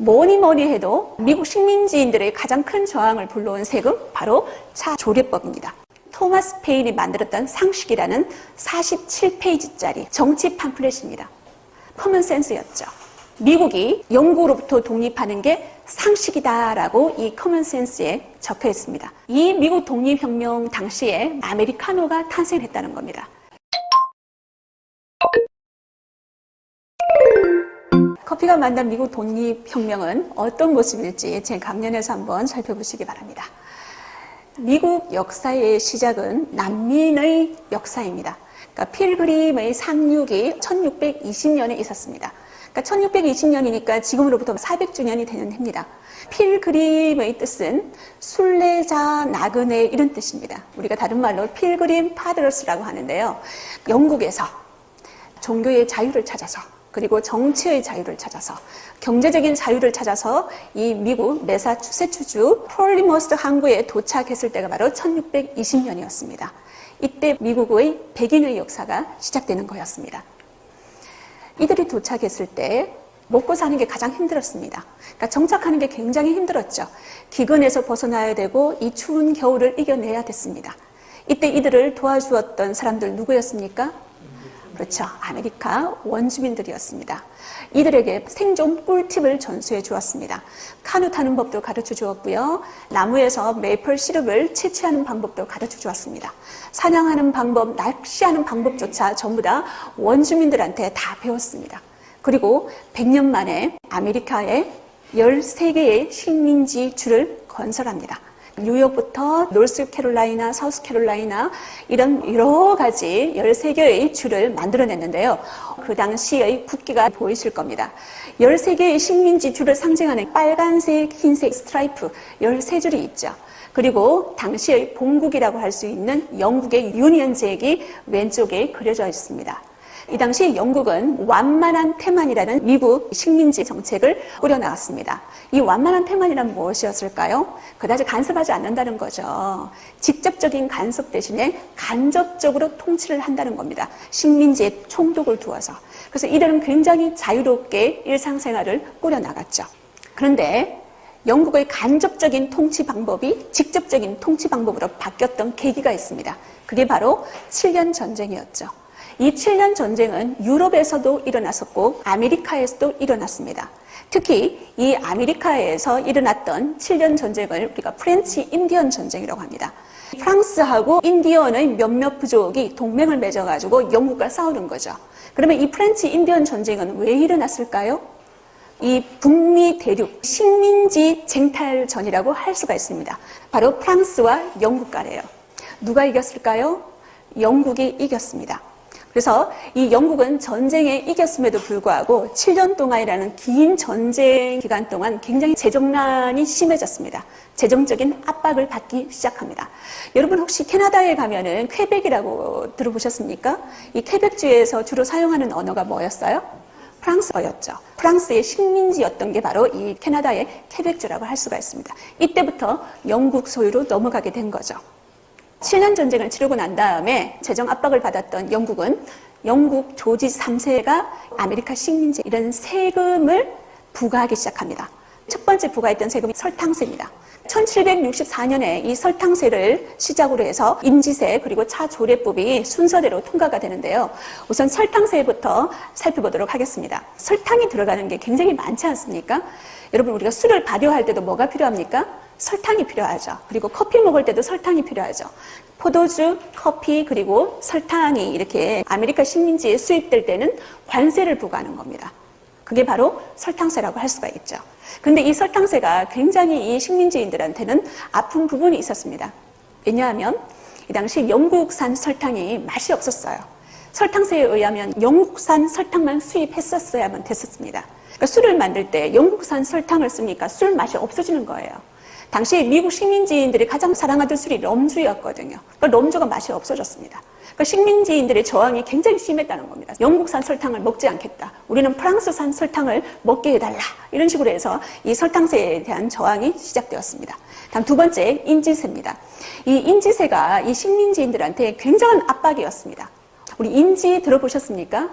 뭐니 뭐니 해도 미국 식민지인들의 가장 큰 저항을 불러온 세금, 바로 차조례법입니다. 토마스 페인이 만들었던 상식이라는 47페이지짜리 정치 팜플렛입니다. 커먼센스였죠. 미국이 영국으로부터 독립하는 게 상식이다라고 이 커먼센스에 적혀 있습니다. 이 미국 독립혁명 당시에 아메리카노가 탄생했다는 겁니다. 커피가 만든 미국 독립혁명은 어떤 모습일지 제 강연에서 한번 살펴보시기 바랍니다. 미국 역사의 시작은 난민의 역사입니다. 그러니까 필그림의 상륙이 1620년에 있었습니다. 그러니까 1620년이니까 지금으로부터 400주년이 되는 해입니다. 필그림의 뜻은 순례자, 나그네 이런 뜻입니다. 우리가 다른 말로 필그림 파더스라고 하는데요. 영국에서 종교의 자유를 찾아서, 그리고 정치의 자유를 찾아서, 경제적인 자유를 찾아서 이 미국 매사추세츠주 폴리머스 항구에 도착했을 때가 바로 1620년이었습니다. 이때 미국의 백인의 역사가 시작되는 거였습니다. 이들이 도착했을 때 먹고 사는 게 가장 힘들었습니다. 그러니까 정착하는 게 굉장히 힘들었죠. 기근에서 벗어나야 되고 이 추운 겨울을 이겨내야 됐습니다. 이때 이들을 도와주었던 사람들 누구였습니까? 그렇죠. 아메리카 원주민들이었습니다. 이들에게 생존 꿀팁을 전수해 주었습니다. 카누 타는 법도 가르쳐 주었고요. 나무에서 메이플 시럽을 채취하는 방법도 가르쳐 주었습니다. 사냥하는 방법, 낚시하는 방법조차 전부 다 원주민들한테 다 배웠습니다. 그리고 100년 만에 아메리카에 13개의 식민지 주를 건설합니다. 뉴욕부터 노스캐롤라이나, 사우스캐롤라이나 이런 여러 가지 13개의 주를 만들어냈는데요. 그 당시의 국기가 보이실 겁니다. 13개의 식민지 주를 상징하는 빨간색, 흰색 스트라이프 13줄이 있죠. 그리고 당시의 본국이라고 할 수 있는 영국의 유니언 잭이 왼쪽에 그려져 있습니다. 이 당시 영국은 완만한 태만이라는 미국 식민지 정책을 꾸려나갔습니다. 이 완만한 태만이란 무엇이었을까요? 그다지 간섭하지 않는다는 거죠. 직접적인 간섭 대신에 간접적으로 통치를 한다는 겁니다. 식민지에 총독을 두어서. 그래서 이들은 굉장히 자유롭게 일상생활을 꾸려나갔죠. 그런데 영국의 간접적인 통치 방법이 직접적인 통치 방법으로 바뀌었던 계기가 있습니다. 그게 바로 7년 전쟁이었죠. 이 7년 전쟁은 유럽에서도 일어났었고 아메리카에서도 일어났습니다. 특히 이 아메리카에서 일어났던 7년 전쟁을 우리가 프렌치 인디언 전쟁이라고 합니다. 프랑스하고 인디언의 몇몇 부족이 동맹을 맺어가지고 영국과 싸우는 거죠. 그러면 이 프렌치 인디언 전쟁은 왜 일어났을까요? 이 북미 대륙 식민지 쟁탈전이라고 할 수가 있습니다. 바로 프랑스와 영국 간이에요. 누가 이겼을까요? 영국이 이겼습니다. 그래서 이 영국은 전쟁에 이겼음에도 불구하고 7년 동안이라는 긴 전쟁 기간 동안 굉장히 재정난이 심해졌습니다. 재정적인 압박을 받기 시작합니다. 여러분 혹시 캐나다에 가면은 퀘벡이라고 들어보셨습니까? 이 퀘벡주에서 주로 사용하는 언어가 뭐였어요? 프랑스어였죠. 프랑스의 식민지였던 게 바로 이 캐나다의 퀘벡주라고 할 수가 있습니다. 이때부터 영국 소유로 넘어가게 된 거죠. 7년 전쟁을 치르고 난 다음에 재정 압박을 받았던 영국은 영국 조지 3세가 아메리카 식민지 이런 세금을 부과하기 시작합니다. 첫 번째 부과했던 세금이 설탕세입니다. 1764년에 이 설탕세를 시작으로 해서 인지세 그리고 차조례법이 순서대로 통과가 되는데요. 우선 설탕세부터 살펴보도록 하겠습니다. 설탕이 들어가는 게 굉장히 많지 않습니까? 여러분 우리가 술을 발효할 때도 뭐가 필요합니까? 설탕이 필요하죠. 그리고 커피 먹을 때도 설탕이 필요하죠. 포도주, 커피, 그리고 설탕이 이렇게 아메리카 식민지에 수입될 때는 관세를 부과하는 겁니다. 그게 바로 설탕세라고 할 수가 있죠. 근데 이 설탕세가 굉장히 이 식민지인들한테는 아픈 부분이 있었습니다. 왜냐하면 이 당시 영국산 설탕이 맛이 없었어요. 설탕세에 의하면 영국산 설탕만 수입했었어야만 됐었습니다. 그러니까 술을 만들 때 영국산 설탕을 쓰니까 술 맛이 없어지는 거예요. 당시 미국 식민지인들이 가장 사랑하던 술이 럼주였거든요. 그러니까 럼주가 맛이 없어졌습니다. 그러니까 식민지인들의 저항이 굉장히 심했다는 겁니다. 영국산 설탕을 먹지 않겠다. 우리는 프랑스산 설탕을 먹게 해달라. 이런 식으로 해서 이 설탕세에 대한 저항이 시작되었습니다. 다음 두 번째, 인지세입니다. 이 인지세가 이 식민지인들한테 굉장한 압박이었습니다. 우리 인지 들어보셨습니까?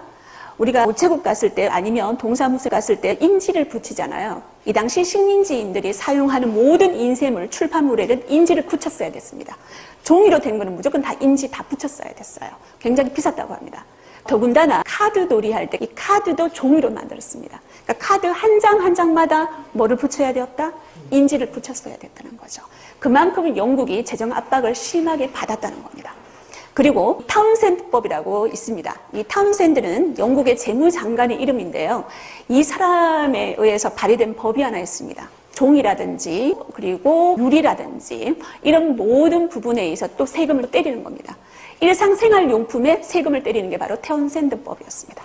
우리가 우체국 갔을 때 아니면 동사무소 갔을 때 인지를 붙이잖아요. 이 당시 식민지인들이 사용하는 모든 인쇄물, 출판물에는 인지를 붙였어야 됐습니다. 종이로 된 거는 무조건 다 인지 다 붙였어야 됐어요. 굉장히 비쌌다고 합니다. 더군다나 카드 놀이할 때 이 카드도 종이로 만들었습니다. 그러니까 카드 한 장 한 장마다 뭐를 붙여야 되었다? 인지를 붙였어야 됐다는 거죠. 그만큼 영국이 재정 압박을 심하게 받았다는 겁니다. 그리고 타운센드법이라고 있습니다. 이 타운센드는 영국의 재무장관의 이름인데요. 이 사람에 의해서 발의된 법이 하나 있습니다. 종이라든지 그리고 유리라든지 이런 모든 부분에 의해서 또 세금을 때리는 겁니다. 일상생활용품에 세금을 때리는 게 바로 타운센드법이었습니다.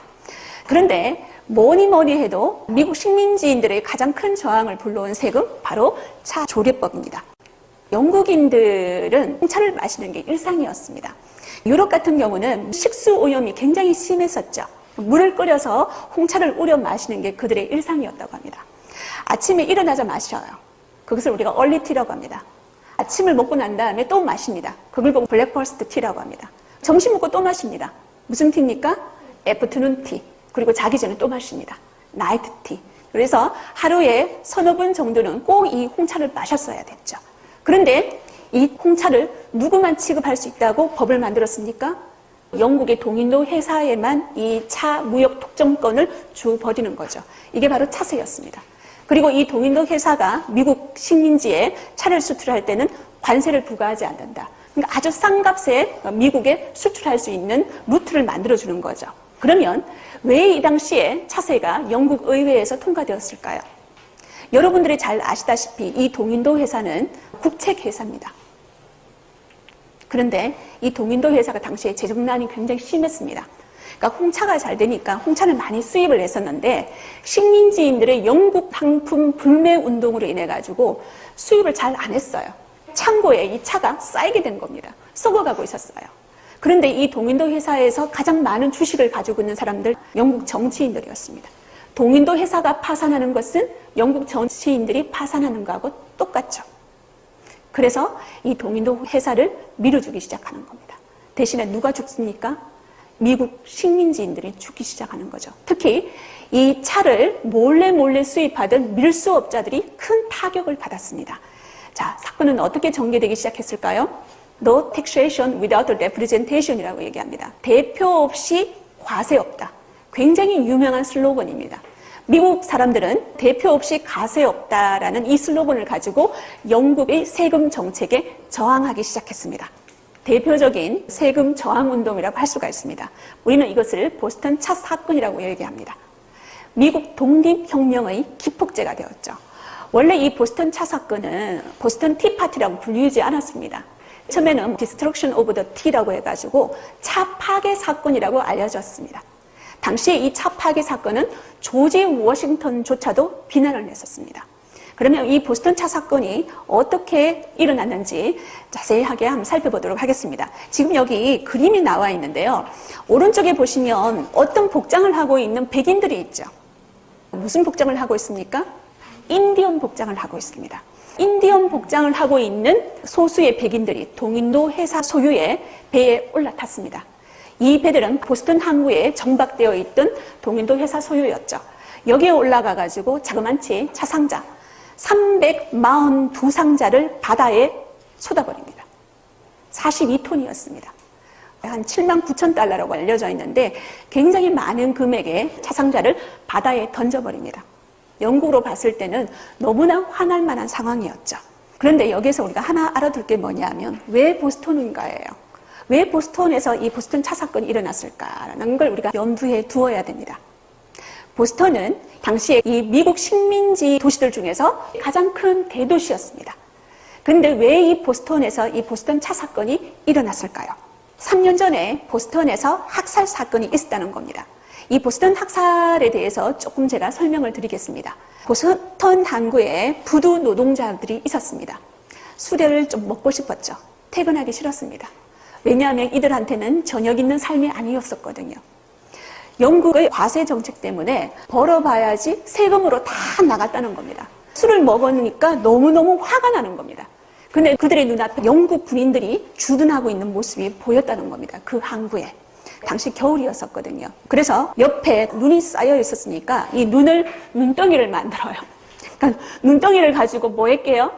그런데 뭐니 해도 미국 식민지인들의 가장 큰 저항을 불러온 세금 바로 차 조례법입니다. 영국인들은 홍차를 마시는 게 일상이었습니다. 유럽 같은 경우는 식수 오염이 굉장히 심했었죠. 물을 끓여서 홍차를 우려 마시는 게 그들의 일상이었다고 합니다. 아침에 일어나자 마셔요. 그것을 우리가 얼리티라고 합니다. 아침을 먹고 난 다음에 또 마십니다. 그걸 보고 블랙퍼스트 티라고 합니다. 점심 먹고 또 마십니다. 무슨 티입니까? 애프터눈 티. 그리고 자기 전에 또 마십니다. 나이트 티. 그래서 하루에 서너 번 정도는 꼭 이 홍차를 마셨어야 됐죠. 그런데 이 홍차를 누구만 취급할 수 있다고 법을 만들었습니까? 영국의 동인도 회사에만 이 차 무역 독점권을 주버리는 거죠. 이게 바로 차세였습니다. 그리고 이 동인도 회사가 미국 식민지에 차를 수출할 때는 관세를 부과하지 않는다. 그러니까 아주 싼 값에 미국에 수출할 수 있는 루트를 만들어주는 거죠. 그러면 왜 이 당시에 차세가 영국 의회에서 통과되었을까요? 여러분들이 잘 아시다시피 이 동인도 회사는 국책회사입니다. 그런데 이 동인도 회사가 당시에 재정난이 굉장히 심했습니다. 그러니까 홍차가 잘 되니까 홍차를 많이 수입을 했었는데 식민지인들의 영국 상품 불매 운동으로 인해 가지고 수입을 잘 안 했어요. 창고에 이 차가 쌓이게 된 겁니다. 썩어가고 있었어요. 그런데 이 동인도 회사에서 가장 많은 주식을 가지고 있는 사람들 영국 정치인들이었습니다. 동인도 회사가 파산하는 것은 영국 정치인들이 파산하는 거하고 똑같죠. 그래서 이 동인도 회사를 밀어주기 시작하는 겁니다. 대신에 누가 죽습니까? 미국 식민지인들이 죽기 시작하는 거죠. 특히 이 차를 몰래 수입하던 밀수업자들이 큰 타격을 받았습니다. 자, 사건은 어떻게 전개되기 시작했을까요? No taxation without representation이라고 얘기합니다. 대표 없이 과세 없다. 굉장히 유명한 슬로건입니다. 미국 사람들은 대표 없이 과세 없다라는 이 슬로건을 가지고 영국의 세금 정책에 저항하기 시작했습니다. 대표적인 세금 저항 운동이라고 할 수가 있습니다. 우리는 이것을 보스턴 차 사건이라고 얘기합니다. 미국 독립혁명의 기폭제가 되었죠. 원래 이 보스턴 차 사건은 보스턴 티파티라고 불리지 않았습니다. 처음에는 Destruction of the Tea라고 해가지고 차 파괴 사건이라고 알려졌습니다. 당시에 이 차 파괴 사건은 조지 워싱턴조차도 비난을 했었습니다. 그러면 이 보스턴 차 사건이 어떻게 일어났는지 자세하게 한번 살펴보도록 하겠습니다. 지금 여기 그림이 나와 있는데요. 오른쪽에 보시면 어떤 복장을 하고 있는 백인들이 있죠. 무슨 복장을 하고 있습니까? 인디언 복장을 하고 있습니다. 인디언 복장을 하고 있는 소수의 백인들이 동인도 회사 소유의 배에 올라탔습니다. 이 배들은 보스턴 항구에 정박되어 있던 동인도 회사 소유였죠. 여기에 올라가가지고 자그만치 차상자 342상자를 바다에 쏟아버립니다. 42톤이었습니다. 한 7만 9천 달러라고 알려져 있는데 굉장히 많은 금액의 차상자를 바다에 던져버립니다. 영국으로 봤을 때는 너무나 화날 만한 상황이었죠. 그런데 여기서 우리가 하나 알아둘 게 뭐냐면 왜 보스턴인가예요. 왜 보스턴에서 이 보스턴 차 사건이 일어났을까라는 걸 우리가 염두에 두어야 됩니다. 보스턴은 당시에 이 미국 식민지 도시들 중에서 가장 큰 대도시였습니다. 그런데 왜 이 보스턴에서 이 보스턴 차 사건이 일어났을까요? 3년 전에 보스턴에서 학살 사건이 있었다는 겁니다. 이 보스턴 학살에 대해서 조금 제가 설명을 드리겠습니다. 보스턴 항구에 부두 노동자들이 있었습니다. 수레를 좀 먹고 싶었죠. 퇴근하기 싫었습니다. 왜냐하면 이들한테는 저녁 있는 삶이 아니었었거든요. 영국의 과세 정책 때문에 벌어봐야지 세금으로 다 나갔다는 겁니다. 술을 먹으니까 너무너무 화가 나는 겁니다. 근데 그들의 눈앞에 영국 군인들이 주둔하고 있는 모습이 보였다는 겁니다. 그 항구에. 당시 겨울이었었거든요. 그래서 옆에 눈이 쌓여 있었으니까 이 눈덩이를 만들어요. 그러니까 눈덩이를 가지고 뭐 했게요?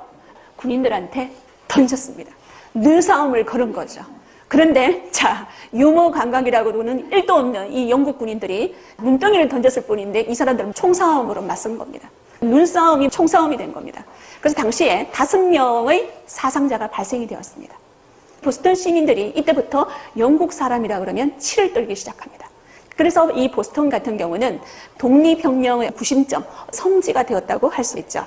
군인들한테 던졌습니다. 늘싸움을 걸은 거죠. 그런데 자, 유머 감각이라고는 1도 없는 이 영국 군인들이 눈덩이를 던졌을 뿐인데 이 사람들은 총싸움으로 맞선 겁니다. 눈싸움이 총싸움이 된 겁니다. 그래서 당시에 5명의 사상자가 발생이 되었습니다. 보스턴 시민들이 이때부터 영국 사람이라 그러면 치를 떨기 시작합니다. 그래서 이 보스턴 같은 경우는 독립혁명의 구심점, 성지가 되었다고 할 수 있죠.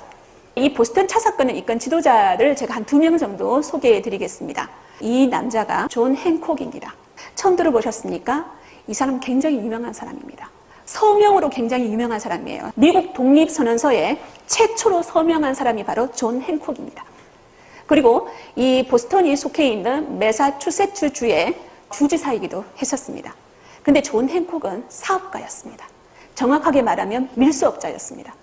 이 보스턴 차 사건을 이끈 지도자를 제가 한 2명 정도 소개해 드리겠습니다. 이 남자가 존 행콕입니다. 처음 들어보셨습니까? 이 사람 굉장히 유명한 사람입니다. 서명으로 굉장히 유명한 사람이에요. 미국 독립선언서에 최초로 서명한 사람이 바로 존 행콕입니다. 그리고 이 보스턴이 속해 있는 매사추세츠주의 주지사이기도 했었습니다. 근데 존 행콕은 사업가였습니다. 정확하게 말하면 밀수업자였습니다.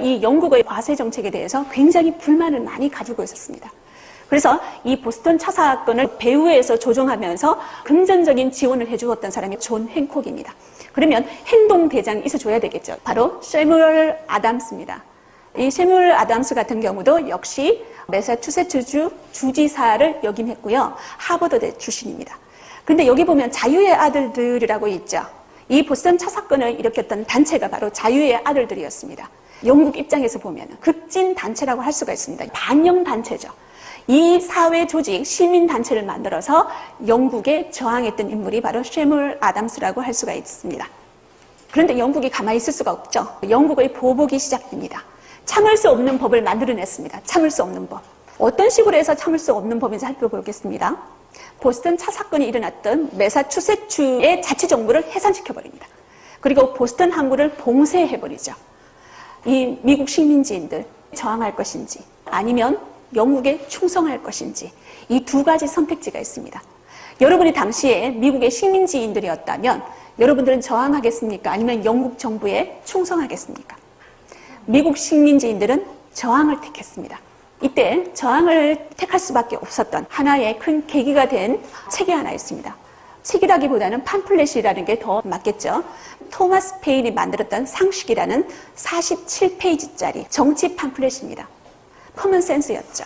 이 영국의 과세 정책에 대해서 굉장히 불만을 많이 가지고 있었습니다. 그래서 이 보스턴 차 사건을 배후에서 조종하면서 금전적인 지원을 해주었던 사람이 존 행콕입니다. 그러면 행동대장이 있어줘야 되겠죠. 바로 세뮤얼 아담스입니다. 이 세뮤얼 아담스 같은 경우도 역시 매사추세츠주 주지사를 역임했고요. 하버드대 출신입니다. 근데 여기 보면 자유의 아들들이라고 있죠. 이 보스턴 차 사건을 일으켰던 단체가 바로 자유의 아들들이었습니다. 영국 입장에서 보면 극진 단체라고 할 수가 있습니다. 반영 단체죠. 이 사회 조직, 시민단체를 만들어서 영국에 저항했던 인물이 바로 세뮤얼 아담스라고 할 수가 있습니다. 그런데 영국이 가만히 있을 수가 없죠. 영국의 보복이 시작됩니다. 참을 수 없는 법을 만들어냈습니다. 참을 수 없는 법. 어떤 식으로 해서 참을 수 없는 법인지 살펴보겠습니다. 보스턴 차 사건이 일어났던 매사추세츠의 자치정부를 해산시켜버립니다. 그리고 보스턴 항구를 봉쇄해버리죠. 이 미국 식민지인들 저항할 것인지 아니면 영국에 충성할 것인지 이 2가지 선택지가 있습니다. 여러분이 당시에 미국의 식민지인들이었다면 여러분들은 저항하겠습니까? 아니면 영국 정부에 충성하겠습니까? 미국 식민지인들은 저항을 택했습니다. 이때 저항을 택할 수밖에 없었던 하나의 큰 계기가 된 책이 하나 있습니다. 책이라기보다는 팜플렛이라는 게 더 맞겠죠. 토마스 페인이 만들었던 상식이라는 47페이지짜리 정치 팜플렛입니다. 커먼센스였죠.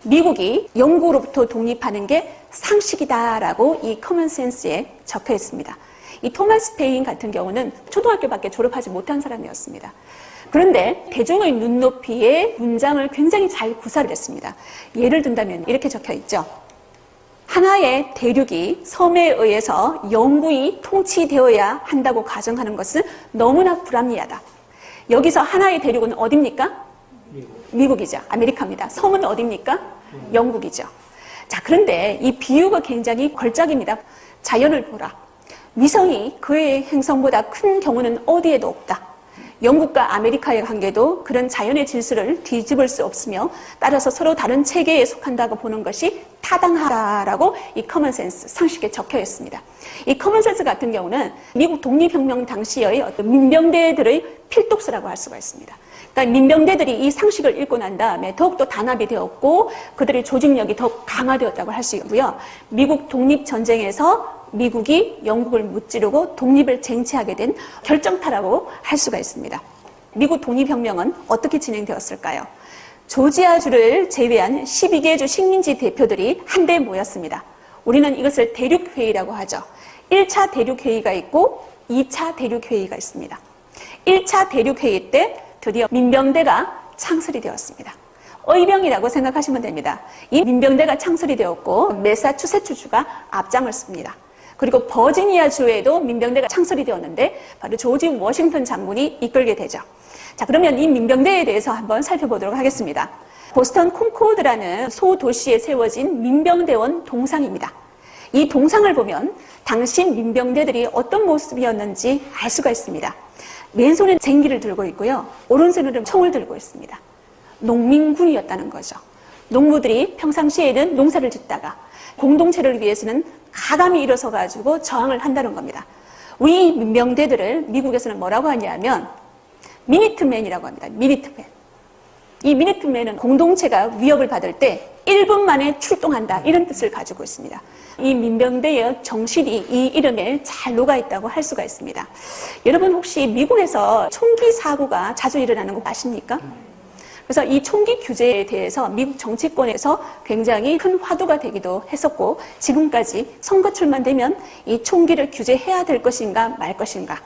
미국이 영국으로부터 독립하는 게 상식이다라고 이 커먼센스에 적혀 있습니다. 이 토마스 페인 같은 경우는 초등학교밖에 졸업하지 못한 사람이었습니다. 그런데 대중의 눈높이에 문장을 굉장히 잘 구사를 했습니다. 예를 든다면 이렇게 적혀 있죠. 하나의 대륙이 섬에 의해서 영구히 통치되어야 한다고 가정하는 것은 너무나 불합리하다. 여기서 하나의 대륙은 어딥니까? 미국이죠. 아메리카입니다. 섬은 어딥니까? 영국이죠. 자, 그런데 이 비유가 굉장히 걸작입니다. 자연을 보라. 위성이 그의 행성보다 큰 경우는 어디에도 없다. 영국과 아메리카의 관계도 그런 자연의 질서를 뒤집을 수 없으며 따라서 서로 다른 체계에 속한다고 보는 것이 타당하다라고 이 커먼센스 상식에 적혀 있습니다. 이 커먼센스 같은 경우는 미국 독립혁명 당시의 어떤 민병대들의 필독서라고 할 수가 있습니다. 그러니까 민병대들이 이 상식을 읽고 난 다음에 더욱더 단합이 되었고 그들의 조직력이 더 강화되었다고 할 수 있고요. 미국 독립전쟁에서 미국이 영국을 무찌르고 독립을 쟁취하게 된 결정타라고 할 수가 있습니다. 미국 독립혁명은 어떻게 진행되었을까요? 조지아주를 제외한 12개 주 식민지 대표들이 한데 모였습니다. 우리는 이것을 대륙회의라고 하죠. 1차 대륙회의가 있고 2차 대륙회의가 있습니다. 1차 대륙회의 때 드디어 민병대가 창설이 되었습니다. 의병이라고 생각하시면 됩니다. 이 민병대가 창설이 되었고 매사추세츠주가 앞장을 씁니다. 그리고 버지니아주에도 민병대가 창설이 되었는데 바로 조지 워싱턴 장군이 이끌게 되죠. 자, 그러면 이 민병대에 대해서 한번 살펴보도록 하겠습니다. 보스턴 콘코드라는 소도시에 세워진 민병대원 동상입니다. 이 동상을 보면 당시 민병대들이 어떤 모습이었는지 알 수가 있습니다. 왼손에 쟁기를 들고 있고요. 오른손으로는 총을 들고 있습니다. 농민군이었다는 거죠. 농부들이 평상시에는 농사를 짓다가 공동체를 위해서는 가감히 일어서 가지고 저항을 한다는 겁니다. 우리 민병대들을 미국에서는 뭐라고 하냐면 미니트맨이라고 합니다. 미니트맨. 이 미니트맨은 공동체가 위협을 받을 때 1분 만에 출동한다, 이런 뜻을 가지고 있습니다. 이 민병대의 정신이 이 이름에 잘 녹아있다고 할 수가 있습니다. 여러분 혹시 미국에서 총기 사고가 자주 일어나는 거 아십니까? 그래서 이 총기 규제에 대해서 미국 정치권에서 굉장히 큰 화두가 되기도 했었고, 지금까지 선거철만 되면 이 총기를 규제해야 될 것인가 말 것인가,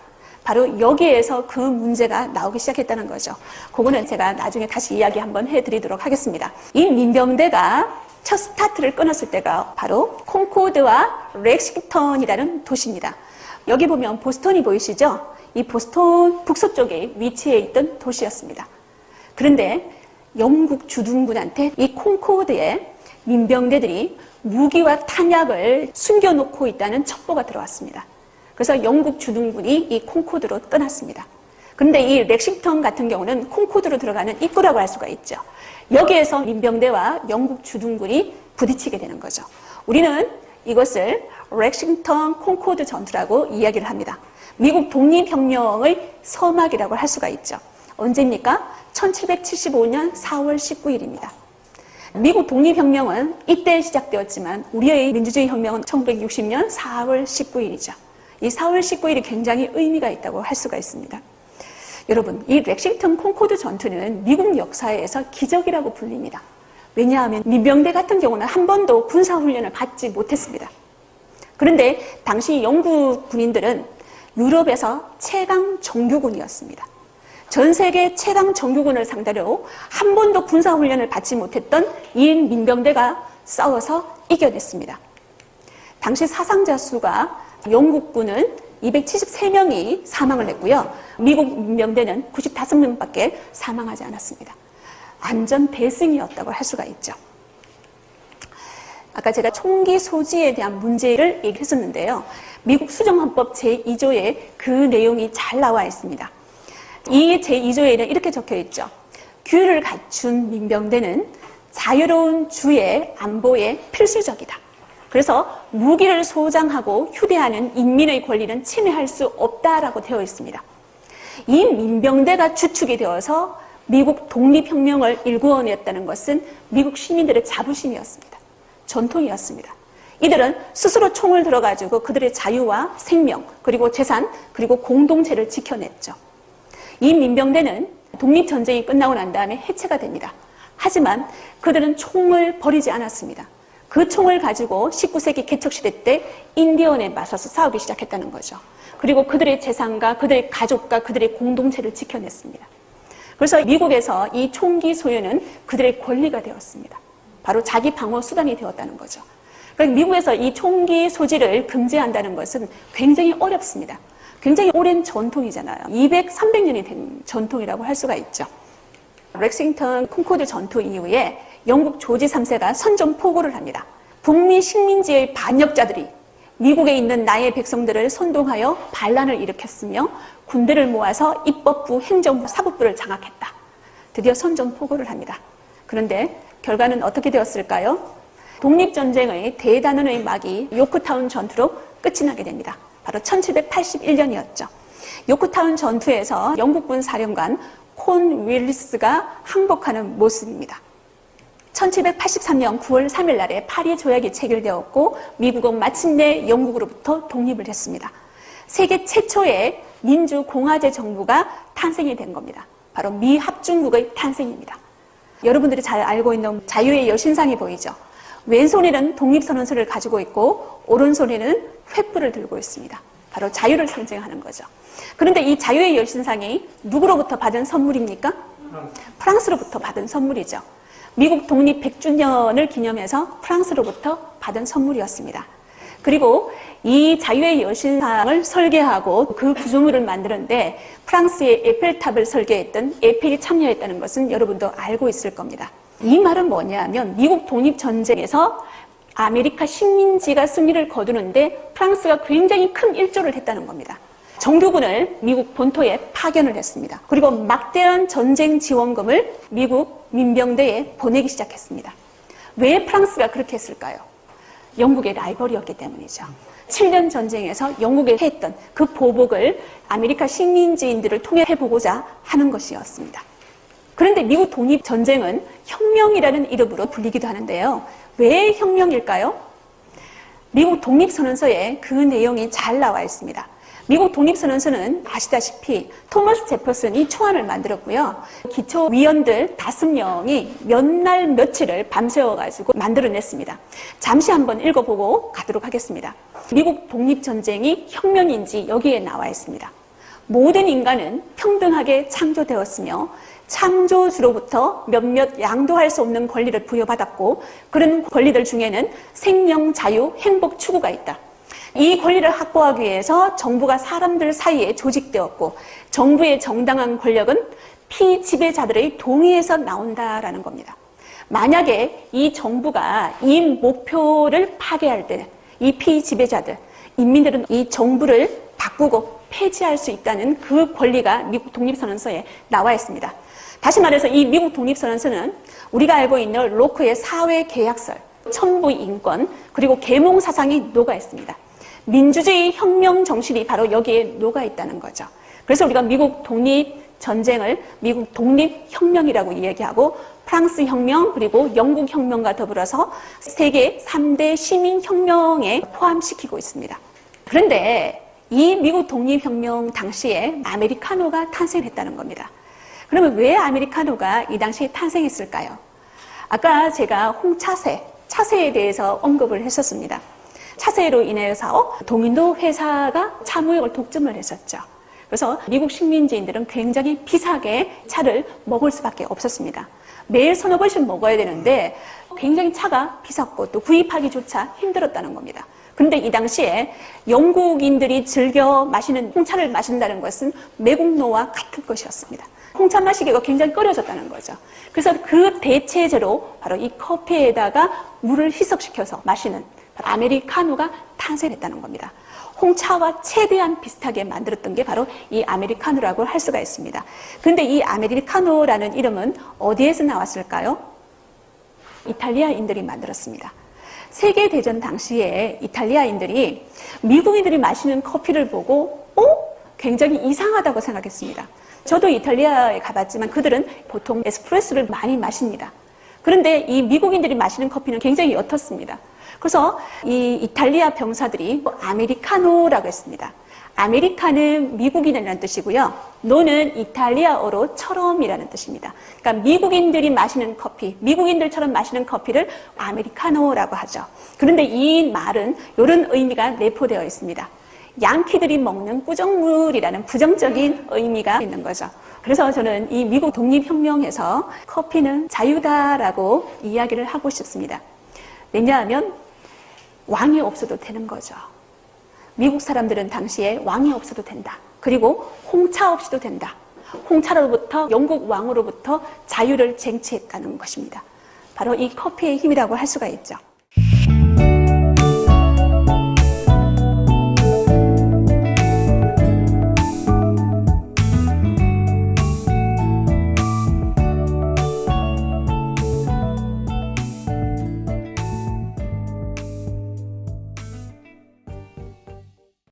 바로 여기에서 그 문제가 나오기 시작했다는 거죠. 그거는 제가 나중에 다시 이야기 한번 해드리도록 하겠습니다. 이 민병대가 첫 스타트를 끊었을 때가 바로 콩코드와 렉싱턴이라는 도시입니다. 여기 보면 보스턴이 보이시죠? 이 보스턴 북서쪽에 위치해 있던 도시였습니다. 그런데 영국 주둔군한테 이 콩코드에 민병대들이 무기와 탄약을 숨겨놓고 있다는 첩보가 들어왔습니다. 그래서 영국 주둔군이 이 콩코드로 떠났습니다. 그런데 이 렉싱턴 같은 경우는 콩코드로 들어가는 입구라고 할 수가 있죠. 여기에서 민병대와 영국 주둔군이 부딪히게 되는 거죠. 우리는 이것을 렉싱턴 콩코드 전투라고 이야기를 합니다. 미국 독립혁명의 서막이라고 할 수가 있죠. 언제입니까? 1775년 4월 19일입니다. 미국 독립혁명은 이때 시작되었지만 우리의 민주주의 혁명은 1960년 4월 19일이죠. 이 4월 19일이 굉장히 의미가 있다고 할 수가 있습니다. 여러분, 이 렉싱턴 콩코드 전투는 미국 역사에서 기적이라고 불립니다. 왜냐하면 민병대 같은 경우는 한 번도 군사훈련을 받지 못했습니다. 그런데 당시 영국 군인들은 유럽에서 최강 정규군이었습니다. 전 세계 최강 정규군을 상대로 한 번도 군사훈련을 받지 못했던 이 민병대가 싸워서 이겨냈습니다. 당시 사상자 수가 영국군은 273명이 사망을 했고요. 미국 민병대는 95명밖에 사망하지 않았습니다. 안전 대승이었다고 할 수가 있죠. 아까 제가 총기 소지에 대한 문제를 얘기했었는데요. 미국 수정헌법 제2조에 그 내용이 잘 나와 있습니다. 이 제2조에는 이렇게 적혀 있죠. 규율을 갖춘 민병대는 자유로운 주의 안보에 필수적이다. 그래서 무기를 소장하고 휴대하는 인민의 권리는 침해할 수 없다라고 되어 있습니다. 이 민병대가 주축이 되어서 미국 독립혁명을 일구어냈다는 것은 미국 시민들의 자부심이었습니다. 전통이었습니다. 이들은 스스로 총을 들어가지고 그들의 자유와 생명, 그리고 재산, 그리고 공동체를 지켜냈죠. 이 민병대는 독립전쟁이 끝나고 난 다음에 해체가 됩니다. 하지만 그들은 총을 버리지 않았습니다. 그 총을 가지고 19세기 개척시대 때 인디언에 맞서서 싸우기 시작했다는 거죠. 그리고 그들의 재산과 그들의 가족과 그들의 공동체를 지켜냈습니다. 그래서 미국에서 이 총기 소유는 그들의 권리가 되었습니다. 바로 자기 방어 수단이 되었다는 거죠. 그러니까 미국에서 이 총기 소지를 금지한다는 것은 굉장히 어렵습니다. 굉장히 오랜 전통이잖아요. 200, 300년이 된 전통이라고 할 수가 있죠. 렉싱턴 콩코드 전투 이후에 영국 조지 3세가 선전포고를 합니다. 북미 식민지의 반역자들이 미국에 있는 나의 백성들을 선동하여 반란을 일으켰으며 군대를 모아서 입법부, 행정부, 사법부를 장악했다. 드디어 선전포고를 합니다. 그런데 결과는 어떻게 되었을까요? 독립전쟁의 대단원의 막이 요크타운 전투로 끝이 나게 됩니다. 바로 1781년이었죠. 요크타운 전투에서 영국군 사령관 콘 윌리스가 항복하는 모습입니다. 1783년 9월 3일 날에 파리 조약이 체결되었고 미국은 마침내 영국으로부터 독립을 했습니다. 세계 최초의 민주공화제 정부가 탄생이 된 겁니다. 바로 미합중국의 탄생입니다. 여러분들이 잘 알고 있는 자유의 여신상이 보이죠? 왼손에는 독립선언서를 가지고 있고 오른손에는 횃불을 들고 있습니다. 바로 자유를 상징하는 거죠. 그런데 이 자유의 여신상이 누구로부터 받은 선물입니까? 프랑스로부터 받은 선물이죠. 미국 독립 100주년을 기념해서 프랑스로부터 받은 선물이었습니다. 그리고 이 자유의 여신상을 설계하고 그 구조물을 만드는데 프랑스의 에펠탑을 설계했던 에펠이 참여했다는 것은 여러분도 알고 있을 겁니다. 이 말은 뭐냐면 미국 독립전쟁에서 아메리카 식민지가 승리를 거두는데 프랑스가 굉장히 큰 일조를 했다는 겁니다. 정규군을 미국 본토에 파견을 했습니다. 그리고 막대한 전쟁 지원금을 미국 민병대에 보내기 시작했습니다. 왜 프랑스가 그렇게 했을까요? 영국의 라이벌이었기 때문이죠. 7년 전쟁에서 영국에 했던 그 보복을 아메리카 식민지인들을 통해 해보고자 하는 것이었습니다. 그런데 미국 독립전쟁은 혁명이라는 이름으로 불리기도 하는데요. 왜 혁명일까요? 미국 독립선언서에 그 내용이 잘 나와 있습니다. 미국 독립선언서는 아시다시피 토머스 제퍼슨이 초안을 만들었고요. 기초위원들 5명이 몇 날 며칠을 밤새워가지고 만들어냈습니다. 잠시 한번 읽어보고 가도록 하겠습니다. 미국 독립전쟁이 혁명인지 여기에 나와 있습니다. 모든 인간은 평등하게 창조되었으며 창조주로부터 몇몇 양도할 수 없는 권리를 부여받았고 그런 권리들 중에는 생명, 자유, 행복 추구가 있다. 이 권리를 확보하기 위해서 정부가 사람들 사이에 조직되었고 정부의 정당한 권력은 피지배자들의 동의에서 나온다라는 겁니다. 만약에 이 정부가 이 목표를 파괴할 때는 이 피지배자들, 인민들은 이 정부를 바꾸고 폐지할 수 있다는 그 권리가 미국 독립선언서에 나와 있습니다. 다시 말해서 이 미국 독립선언서는 우리가 알고 있는 로크의 사회계약설, 천부인권, 그리고 계몽사상이 녹아 있습니다. 민주주의 혁명 정신이 바로 여기에 녹아 있다는 거죠. 그래서 우리가 미국 독립전쟁을 미국 독립혁명이라고 이야기하고 프랑스 혁명 그리고 영국 혁명과 더불어서 세계 3대 시민혁명에 포함시키고 있습니다. 그런데 이 미국 독립혁명 당시에 아메리카노가 탄생했다는 겁니다. 그러면 왜 아메리카노가 이 당시에 탄생했을까요? 아까 제가 홍차세, 차세에 대해서 언급을 했었습니다. 차세로 인해서 동인도 회사가 차무역을 독점을 했었죠. 그래서 미국 식민지인들은 굉장히 비싸게 차를 먹을 수밖에 없었습니다. 매일 서너 번씩 먹어야 되는데 굉장히 차가 비쌌고 또 구입하기조차 힘들었다는 겁니다. 그런데 이 당시에 영국인들이 즐겨 마시는 홍차를 마신다는 것은 매국노와 같은 것이었습니다. 홍차 마시기가 굉장히 꺼려졌다는 거죠. 그래서 그 대체제로 바로 이 커피에다가 물을 희석시켜서 마시는 아메리카노가 탄생했다는 겁니다. 홍차와 최대한 비슷하게 만들었던 게 바로 이 아메리카노라고 할 수가 있습니다. 그런데 이 아메리카노라는 이름은 어디에서 나왔을까요? 이탈리아인들이 만들었습니다. 세계대전 당시에 이탈리아인들이 미국인들이 마시는 커피를 보고 굉장히 이상하다고 생각했습니다. 저도 이탈리아에 가봤지만 그들은 보통 에스프레소를 많이 마십니다. 그런데 이 미국인들이 마시는 커피는 굉장히 옅었습니다. 그래서 이 이탈리아 병사들이 아메리카노라고 했습니다. 아메리카는 미국인이라는 뜻이고요. 노는 이탈리아어로 처럼이라는 뜻입니다. 그러니까 미국인들이 마시는 커피, 미국인들처럼 마시는 커피를 아메리카노라고 하죠. 그런데 이 말은 이런 의미가 내포되어 있습니다. 양키들이 먹는 꾸정물이라는 부정적인 의미가 있는 거죠. 그래서 저는 이 미국 독립혁명에서 커피는 자유다라고 이야기를 하고 싶습니다. 왜냐하면 왕이 없어도 되는 거죠. 미국 사람들은 당시에 왕이 없어도 된다. 그리고 홍차 없이도 된다. 홍차로부터 영국 왕으로부터 자유를 쟁취했다는 것입니다. 바로 이 커피의 힘이라고 할 수가 있죠.